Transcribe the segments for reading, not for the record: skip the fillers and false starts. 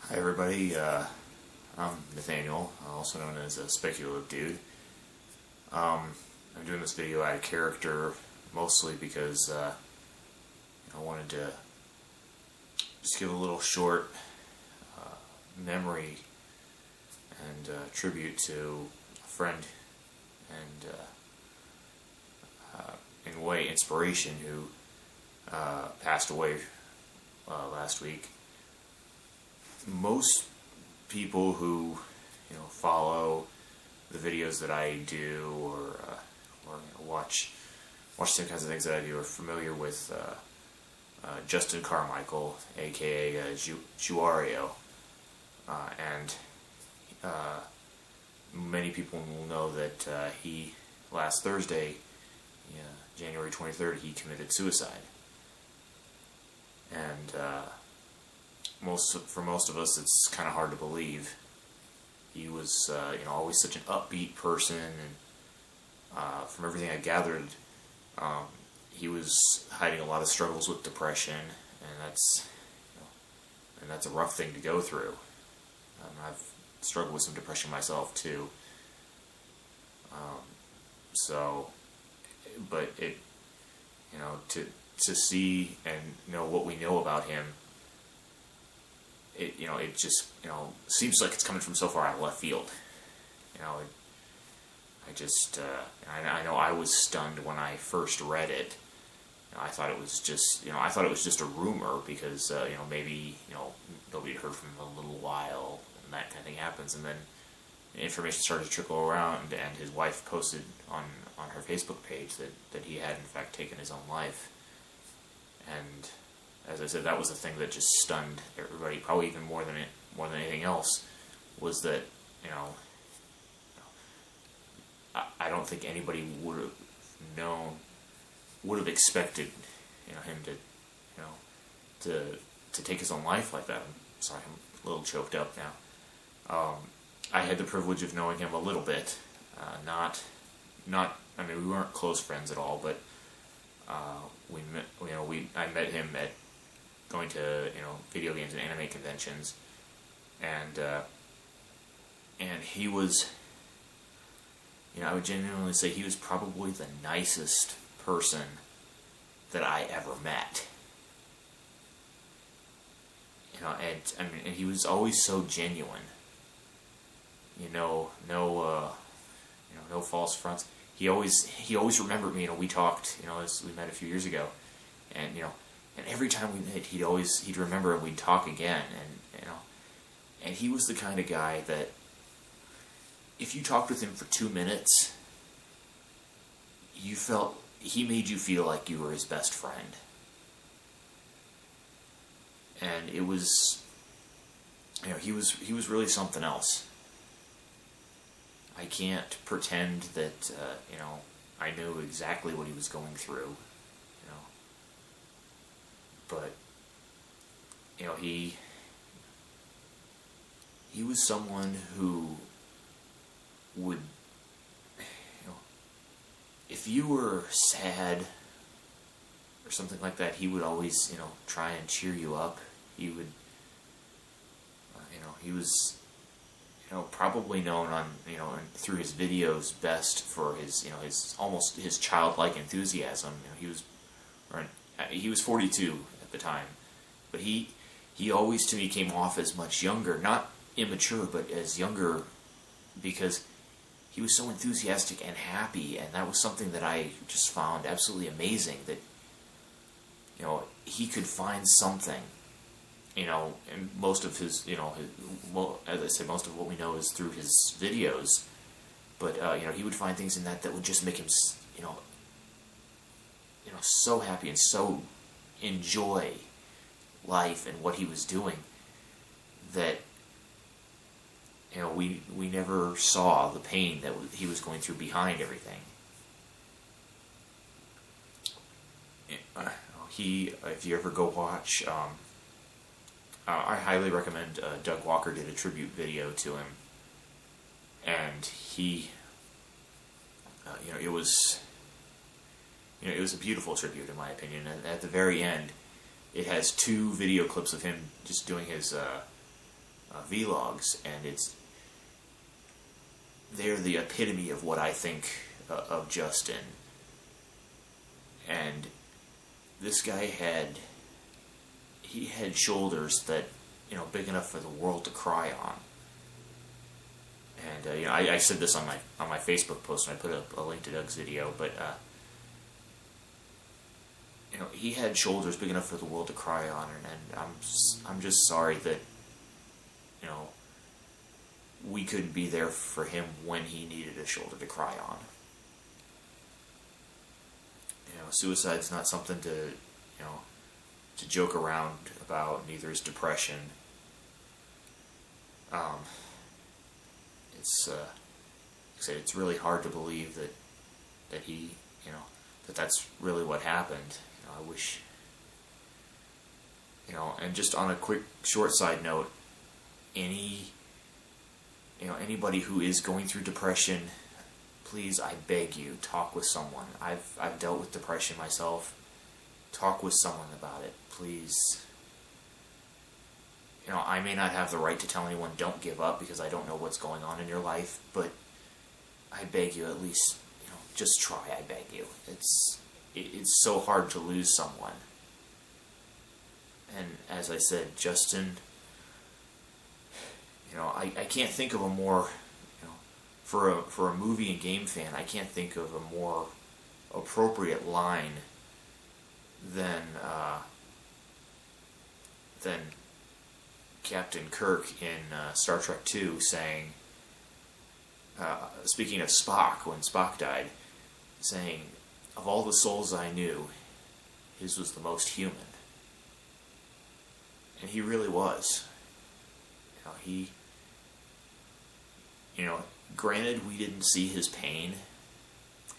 Hi everybody, I'm Nathaniel, also known as a Speculative Dude. I'm doing this video out of character, mostly because I wanted to just give a little short memory and tribute to a friend and, in a way, inspiration who passed away last week. Most people who follow the videos that I do or watch the same kinds of things that I do are familiar with Justin Carmichael, aka Jewwario, and many people will know that he last Thursday, January 23rd, he committed suicide, and for most of us, it's kind of hard to believe. He was, always such an upbeat person, and from everything I gathered, he was hiding a lot of struggles with depression, and that's a rough thing to go through. I've struggled with some depression myself too. But it, to see and know what we know about him. It just, seems like it's coming from so far out of left field. I know I was stunned when I first read it. I thought it was just a rumor because, maybe, nobody heard from him a little while and that kind of thing happens. And then information started to trickle around, and his wife posted on her Facebook page that he had in fact taken his own life. And as I said, that was the thing that just stunned everybody, probably even more than anything else, was that, I don't think anybody would have expected, him to take his own life like that. I'm sorry, I'm a little choked up now. I had the privilege of knowing him a little bit, I mean, we weren't close friends at all, but I met him at going to video games and anime conventions, and he was, I would genuinely say he was probably the nicest person that I ever met. And he was always so genuine. No false fronts. He always remembered me. We talked. As we met a few years ago, and and every time we met, he'd remember and we'd talk again. And he was the kind of guy that if you talked with him for 2 minutes, he made you feel like you were his best friend. And it was, he was really something else. I can't pretend that, I knew exactly what he was going through, but, he was someone who would, if you were sad or something like that, he would always, try and cheer you up. He would, he was, probably known on, through his videos best for his, his childlike enthusiasm. He was 42 at the time, but he always to me came off as much younger, not immature, but as younger, because he was so enthusiastic and happy, and that was something that I just found absolutely amazing, that, he could find something, and most of his, well, as I said, most of what we know is through his videos, but, he would find things in that would just make him, so happy and so enjoy life and what he was doing, that, we never saw the pain that he was going through behind everything. If you ever go watch, I highly recommend, Doug Walker did a tribute video to him, and he, it was a beautiful tribute in my opinion, and at the very end, it has 2 video clips of him just doing his, vlogs, and they're the epitome of what I think of Justin. And this guy had shoulders that, big enough for the world to cry on. And I said this on my Facebook post, and I put up a link to Doug's video, but he had shoulders big enough for the world to cry on, and I'm just sorry that we couldn't be there for him when he needed a shoulder to cry on. Suicide's not something to joke around about. Neither is depression. It's like I said, it's really hard to believe that he, that's really what happened. I wish, and just on a quick, short side note, anybody who is going through depression, please, I beg you, talk with someone. I've dealt with depression myself. Talk with someone about it, please. I may not have the right to tell anyone don't give up because I don't know what's going on in your life, but I beg you, at least, just try, I beg you. It's so hard to lose someone. And as I said, Justin, I can't think of a more, for a movie and game fan, I can't think of a more appropriate line than Captain Kirk in Star Trek II saying, speaking of Spock, when Spock died, saying, "Of all the souls I knew, his was the most human." And he really was. Granted, we didn't see his pain,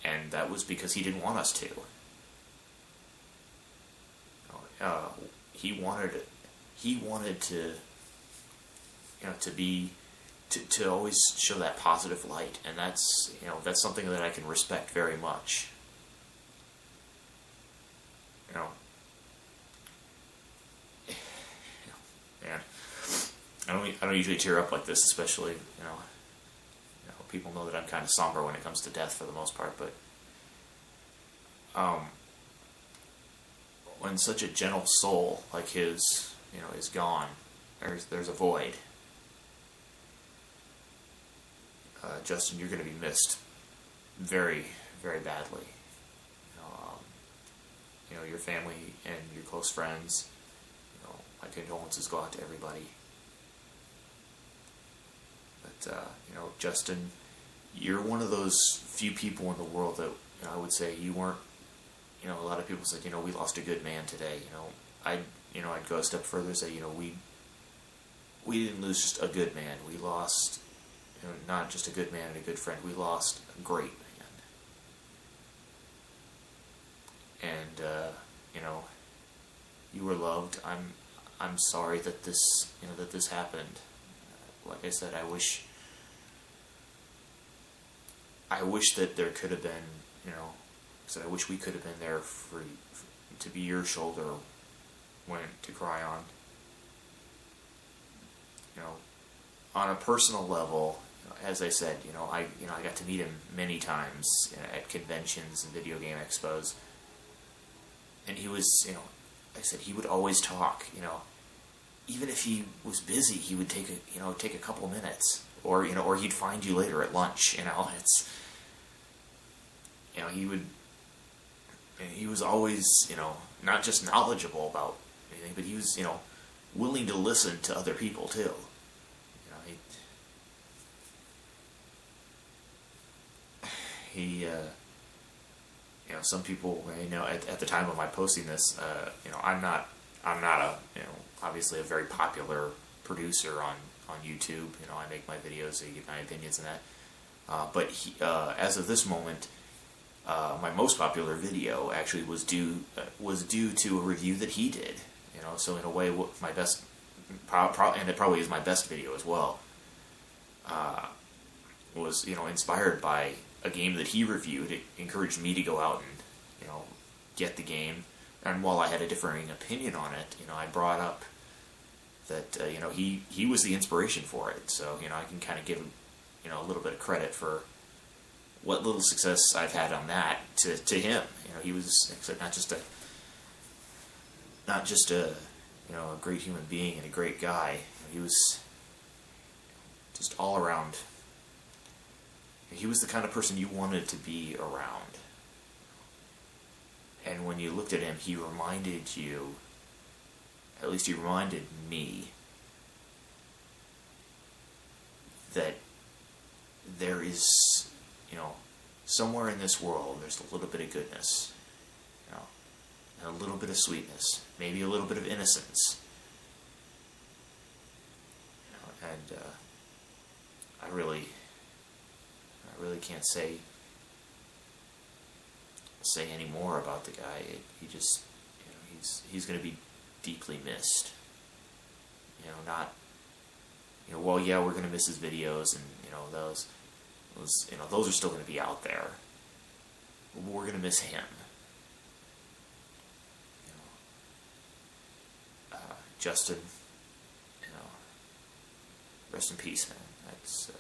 and that was because he didn't want us to. He wanted to, to always show that positive light, and that's something that I can respect very much. And I don't usually tear up like this, especially people know that I'm kind of somber when it comes to death for the most part, but when such a gentle soul like his, is gone, there's a void. Justin, you're going to be missed very, very badly. Your family and your close friends, my condolences go out to everybody. But, Justin, you're one of those few people in the world that I would say you weren't, a lot of people said, we lost a good man today. I'd go a step further and say, we didn't lose just a good man. We lost, not just a good man and a good friend. We lost a great man. And, you were loved. I'm sorry that this happened. Like I said, I wish that there could have been, I wish we could have been there to be your shoulder to cry on. On a personal level, as I said, I got to meet him many times at conventions and video game expos, and he was, like I said, he would always talk. Even if he was busy, he would take a couple minutes, or he'd find you later at lunch. He was always, not just knowledgeable about anything, but he was, willing to listen to other people too. Some people, at the time of my posting this, I'm not a, obviously a very popular producer on YouTube. I make my videos, I give my opinions and that. But as of this moment, my most popular video actually was due to a review that he did. So in a way, my best, and it probably is my best video as well, was inspired by a game that he reviewed. It encouraged me to go out and get the game. And while I had a differing opinion on it, I brought up that you know, he was the inspiration for it. So you know, I can kind of give him, you know, a little bit of credit for what little success I've had on that to him. You know, he was, like I said, not just a you know, a great human being and a great guy. He was just all around. He was the kind of person you wanted to be around. And when you looked at him, he reminded you, at least he reminded me, that there is, you know, somewhere in this world, there's a little bit of goodness, you know, and a little bit of sweetness, maybe a little bit of innocence. You know, and I really can't say any more about the guy. He just, you know, he's going to be deeply missed. You know, not, you know, well, yeah, we're going to miss his videos, and you know, those, you know, those are still going to be out there. But we're going to miss him. You know, Justin, you know, rest in peace, man. That's